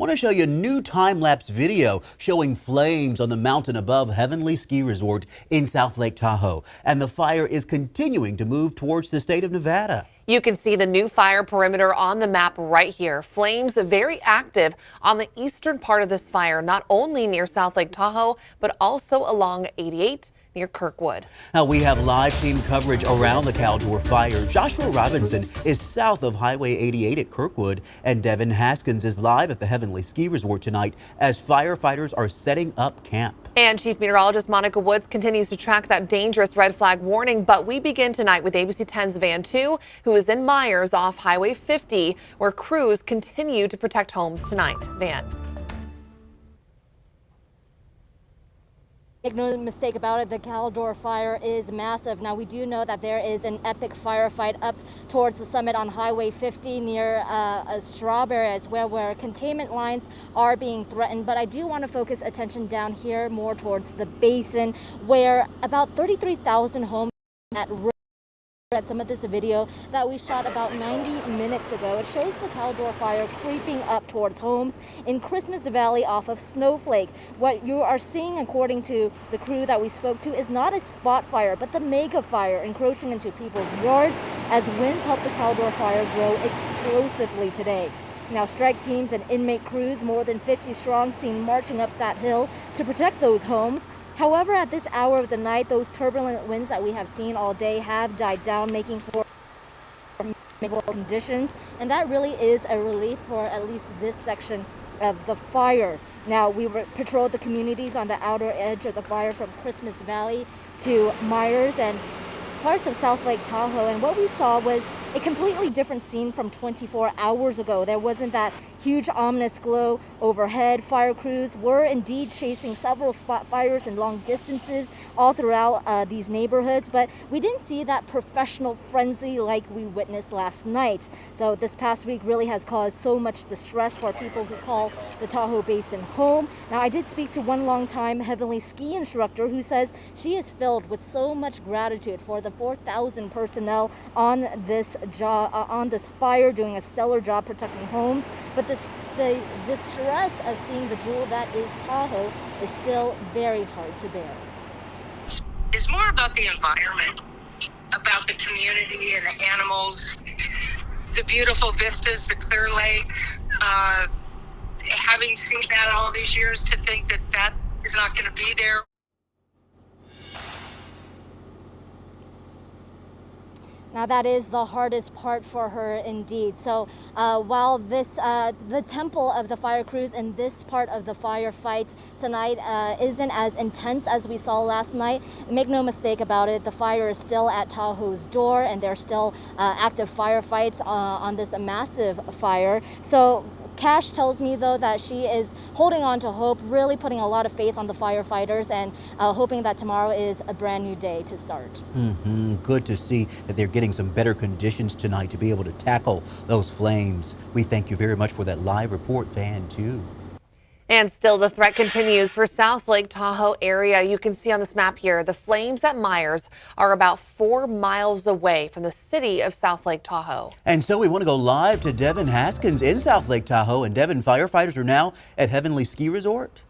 Want to show you a new time-lapse video showing flames on the mountain above Heavenly Ski Resort in South Lake Tahoe. And the fire is continuing to move towards the state of Nevada. You can see the new fire perimeter on the map right here. Flames very active on the eastern part of this fire, not only near South Lake Tahoe, but also along 88 near Kirkwood. Now we have live team coverage around the Caldor Fire. Joshua Robinson is south of Highway 88 at Kirkwood, and Devin Haskins is live at the Heavenly Ski Resort tonight as firefighters are setting up camp. And Chief Meteorologist Monica Woods continues to track that dangerous red flag warning. But we begin tonight with ABC 10's Van 2, who is in Myers off Highway 50, where crews continue to protect homes tonight. Van. Make no mistake about it, the Caldor Fire is massive. Now, we do know that there is an epic firefight up towards the summit on Highway 50 near Strawberry as well, where containment lines are being threatened. But I do want to focus attention down here more towards the basin, where about 33,000 homes at risk. At some of this video that we shot about 90 minutes ago. It shows the Caldor Fire creeping up towards homes in Christmas Valley off of Snowflake. What you are seeing, according to the crew that we spoke to, is not a spot fire, but the mega fire encroaching into people's yards as winds help the Caldor Fire grow explosively today. Now, strike teams and inmate crews, more than 50 strong, seen marching up that hill to protect those homes. However, at this hour of the night, those turbulent winds that we have seen all day have died down, making for favorable conditions, and that really is a relief for at least this section of the fire. Now, we patrolled the communities on the outer edge of the fire from Christmas Valley to Myers and parts of South Lake Tahoe, and what we saw was a completely different scene from 24 hours ago. There wasn't that huge ominous glow overhead. Fire crews were indeed chasing several spot fires in long distances all throughout these neighborhoods, but we didn't see that professional frenzy like we witnessed last night. So this past week really has caused so much distress for people who call the Tahoe Basin home. Now, I did speak to one longtime Heavenly ski instructor who says she is filled with so much gratitude for the 4,000 personnel on this job, on this fire, doing a stellar job protecting homes. But the distress of seeing the jewel that is Tahoe is still very hard to bear. It's more about the environment, about the community and the animals, the beautiful vistas, the clear lake. Having seen that all these years, to think that that is not going to be there. Now, that is the hardest part for her indeed. So while the tempo of the fire crews in this part of the firefight tonight isn't as intense as we saw last night, make no mistake about it, the fire is still at Tahoe's door, and there's still active firefights on this massive fire. So Cash tells me, though, that she is holding on to hope, really putting a lot of faith on the firefighters, and hoping that tomorrow is a brand new day to start. Good to see that they're getting some better conditions tonight to be able to tackle those flames. We thank you very much for that live report, Van 2. And still the threat continues for South Lake Tahoe area. You can see on this map here, the flames at Myers are about 4 miles away from the city of South Lake Tahoe. And so we want to go live to Devin Haskins in South Lake Tahoe. And Devin, firefighters are now at Heavenly Ski Resort.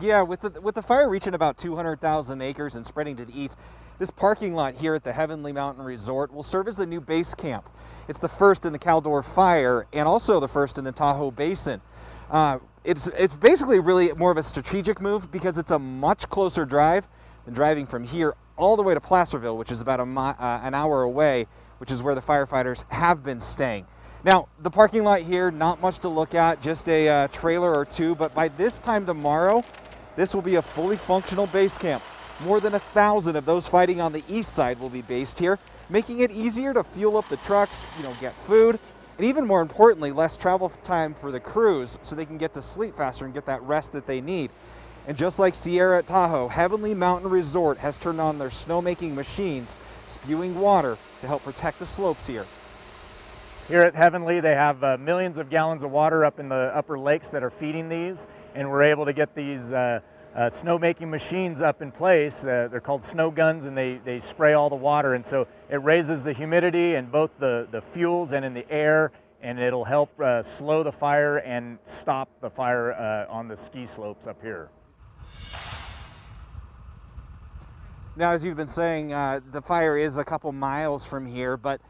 Yeah, with the fire reaching about 200,000 acres and spreading to the east, this parking lot here at the Heavenly Mountain Resort will serve as the new base camp. It's the first in the Caldor Fire and also the first in the Tahoe Basin. It's basically really more of a strategic move because it's a much closer drive than driving from here all the way to Placerville, which is about an hour away, which is where the firefighters have been staying. Now, the parking lot here, not much to look at, just a trailer or two, but by this time tomorrow, this will be a fully functional base camp. More than 1,000 of those fighting on the east side will be based here, making it easier to fuel up the trucks, get food, and even more importantly, less travel time for the crews so they can get to sleep faster and get that rest that they need. And just like Sierra at Tahoe, Heavenly Mountain Resort has turned on their snowmaking machines, spewing water to help protect the slopes here. Here at Heavenly, they have millions of gallons of water up in the upper lakes that are feeding these, and we're able to get these snowmaking machines up in place. They're called snow guns, and they spray all the water, and so it raises the humidity in both the fuels and in the air, and it'll help slow the fire and stop the fire on the ski slopes up here. Now, as you've been saying, the fire is a couple miles from here, but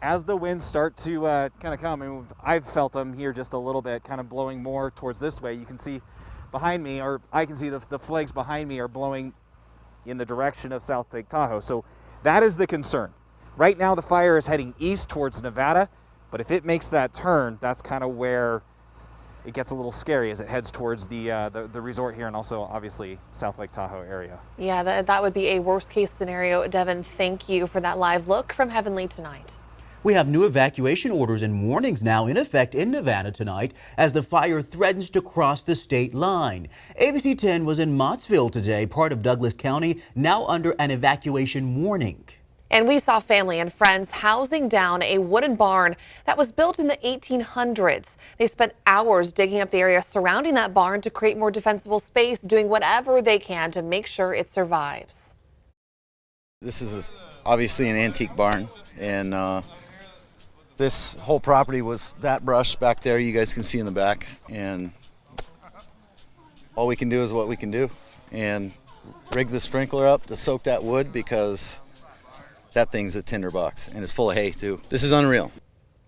as the winds start to kind of come, and I've felt them here just a little bit, kind of blowing more towards this way. You can see behind me, or I can see the flags behind me are blowing in the direction of South Lake Tahoe. So that is the concern. Right now the fire is heading east towards Nevada, but if it makes that turn, that's kind of where it gets a little scary as it heads towards the resort here, and also obviously South Lake Tahoe area. Yeah, that would be a worst case scenario. Devin, thank you for that live look from Heavenly tonight. We have new evacuation orders and warnings now in effect in Nevada tonight as the fire threatens to cross the state line. ABC 10 was in Mottsville today, part of Douglas County, now under an evacuation warning. And we saw family and friends housing down a wooden barn that was built in the 1800s. They spent hours digging up the area surrounding that barn to create more defensible space, doing whatever they can to make sure it survives. This is obviously an antique barn, and this whole property was that brush back there you guys can see in the back, and all we can do is what we can do and rig the sprinkler up to soak that wood, because that thing's a tinderbox and it's full of hay too. This is unreal.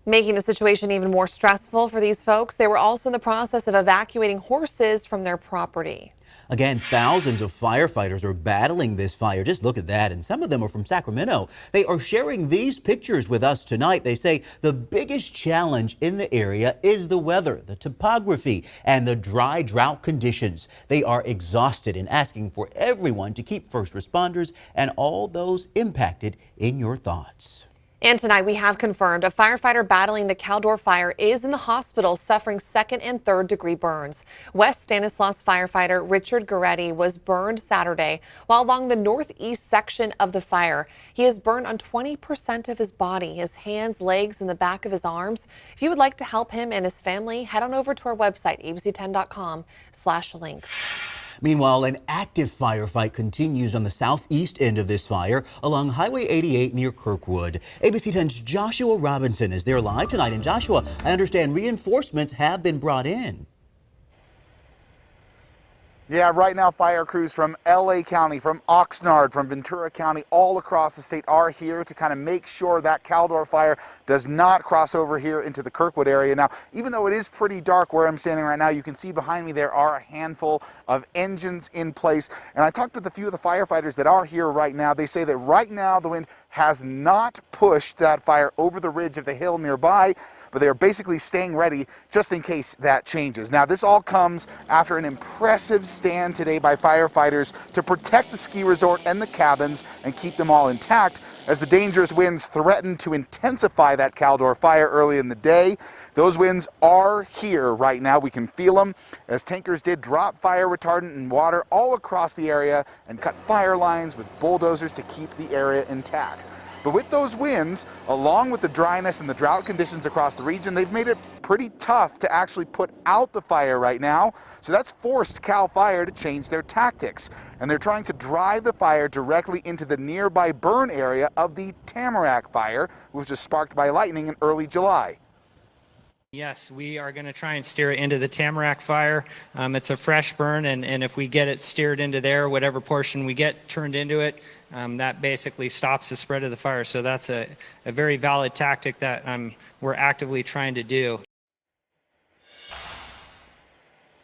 Making the situation even more stressful for these folks, they were also in the process of evacuating horses from their property. Again, thousands of firefighters are battling this fire. Just look at that. And some of them are from Sacramento. They are sharing these pictures with us tonight. They say the biggest challenge in the area is the weather, the topography, and the dry drought conditions. They are exhausted and asking for everyone to keep first responders and all those impacted in your thoughts. And tonight we have confirmed a firefighter battling the Caldor Fire is in the hospital suffering 2nd and 3rd degree burns. West Stanislaus firefighter Richard Goretti was burned Saturday while along the northeast section of the fire. He is burned on 20% of his body, his hands, legs, and the back of his arms. If you would like to help him and his family, head on over to our website, abc10.com/links. Meanwhile, an active firefight continues on the southeast end of this fire along Highway 88 near Kirkwood. ABC 10's Joshua Robinson is there live tonight. And Joshua, I understand reinforcements have been brought in. Yeah, right now fire crews from LA County, from Oxnard, from Ventura County, all across the state are here to kind of make sure that Caldor Fire does not cross over here into the Kirkwood area. Now, even though it is pretty dark where I'm standing right now, you can see behind me there are a handful of engines in place. And I talked with a few of the firefighters that are here right now. They say that right now the wind has not pushed that fire over the ridge of the hill nearby, but they are basically staying ready just in case that changes. Now, this all comes after an impressive stand today by firefighters to protect the ski resort and the cabins and keep them all intact as the dangerous winds threatened to intensify that Caldor Fire early in the day. Those winds are here right now. We can feel them as tankers did drop fire retardant and water all across the area and cut fire lines with bulldozers to keep the area intact. But with those winds, along with the dryness and the drought conditions across the region, they've made it pretty tough to actually put out the fire right now. So that's forced Cal Fire to change their tactics. And they're trying to drive the fire directly into the nearby burn area of the Tamarack Fire, which was sparked by lightning in early July. Yes, we are going to try and steer it into the Tamarack Fire. It's a fresh burn, and if we get it steered into there, whatever portion we get turned into it, that basically stops the spread of the fire. So that's a very valid tactic that we're actively trying to do.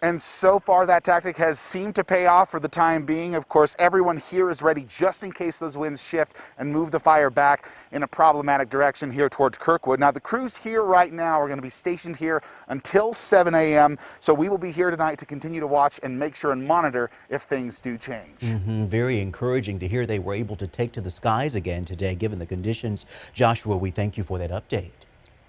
And so far that tactic has seemed to pay off for the time being. Of course, everyone here is ready just in case those winds shift and move the fire back in a problematic direction here towards Kirkwood. Now, the crews here right now are going to be stationed here until 7 a.m. So we will be here tonight to continue to watch and make sure and monitor if things do change. Very encouraging to hear they were able to take to the skies again today, given the conditions. Joshua, we thank you for that update.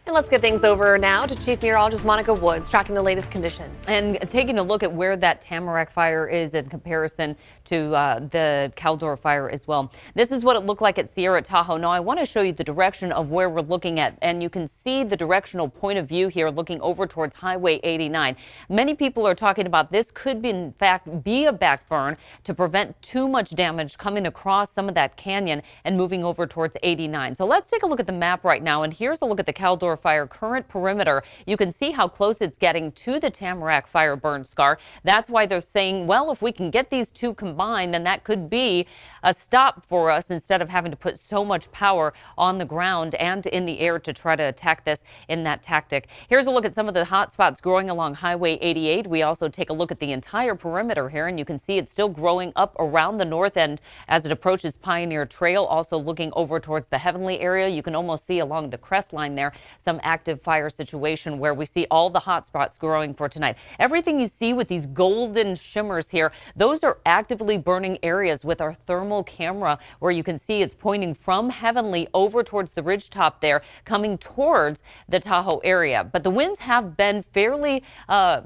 And let's get things over now to Chief Meteorologist Monica Woods, tracking the latest conditions. And taking a look at where that Tamarack Fire is in comparison to the Caldor Fire as well. This is what it looked like at Sierra Tahoe. Now, I want to show you the direction of where we're looking at, and you can see the directional point of view here looking over towards Highway 89. Many people are talking about this could be, in fact, be a back burn to prevent too much damage coming across some of that canyon and moving over towards 89. So let's take a look at the map right now, and here's a look at the Caldor Caldor Fire current perimeter. You can see how close it's getting to the Tamarack Fire burn scar. That's why they're saying, well, if we can get these two combined, then that could be a stop for us instead of having to put so much power on the ground and in the air to try to attack this in that tactic. Here's a look at some of the hot spots growing along Highway 88. We also take a look at the entire perimeter here, and you can see it's still growing up around the north end as it approaches Pioneer Trail. Also looking over towards the Heavenly area, you can almost see along the crest line there some active fire situation where we see all the hot spots growing for tonight. Everything you see with these golden shimmers here, those are actively burning areas with our thermal camera, where you can see it's pointing from Heavenly over towards the ridgetop there, coming towards the Tahoe area. But the winds have been fairly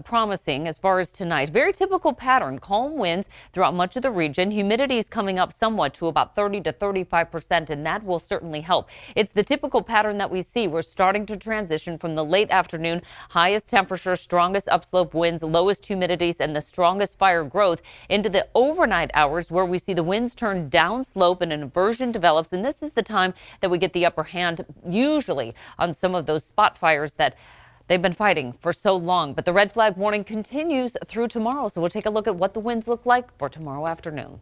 promising as far as tonight. Very typical pattern, calm winds throughout much of the region. Humidity is coming up somewhat to about 30 to 35%, and that will certainly help. It's the typical pattern that we see. We're starting to transition from the late afternoon, highest temperature, strongest upslope winds, lowest humidities, and the strongest fire growth into the overnight hours, where we see the winds turn downslope and an inversion develops. And this is the time that we get the upper hand, usually on some of those spot fires that they've been fighting for so long. But the red flag warning continues through tomorrow. So we'll take a look at what the winds look like for tomorrow afternoon.